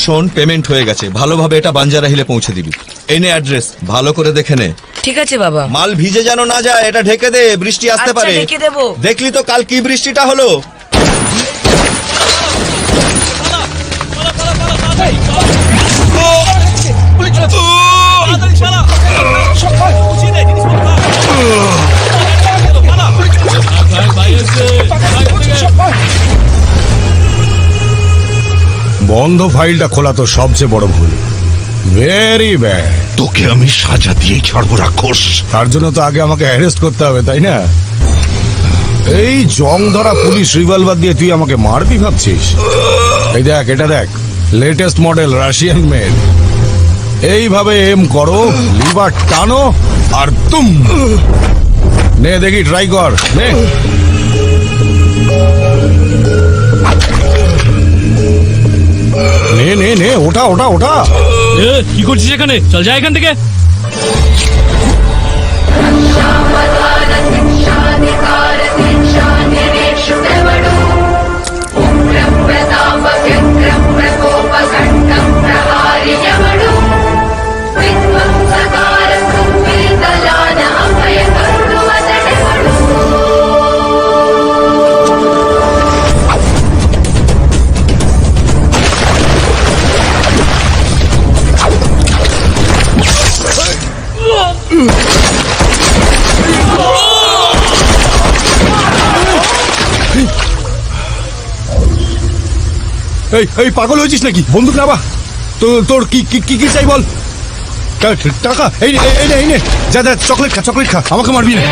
শোন, পেমেন্ট হয়ে গেছে, ভালোভাবে এটা বাঞ্জারা হিলে পৌঁছে দিবি। এই নে অ্যাড্রেস, ভালো করে দেখে নে। ঠিক আছে বাবা। মাল ভিজে যেন না যায়, এটা ঢেকে দে, বৃষ্টি আসতে আচ্ছা, পারে। ঢেকে দেবো। দেখলি তো কাল কি বৃষ্টিটা হলো। বন্ধ ফাইলটা খোলা তো সবচেয়ে বড় ভুল। Very bad. তোকে আমি সাজা দিয়েই ছাড়বো রাক্ষস। তার জন্য তো আগে আমাকে অ্যারেস্ট করতে হবে, তাই না? এই জং ধরা পুলিশ রিভলভার দিয়ে তুই আমাকে মারবি ভাবছিস? এই দেখ, এটা দেখ, লেটেস্ট মডেল রাশিয়ান মেড। এইভাবে এম করো, লিভার টানো আর তুম। নে দেখি, ট্রাই কর, নে। নে নে নে, ওঠা ওঠা ওঠা। কি করছিস এখানে? চল যা এখান থেকে। এই পাগল হয়েছিস নাকি? বন্দুক নাবা। তোর কি কি কি চাই বল? টাকা? এই নে, যা যা, চকলেট খা, আমাকে মারবি না।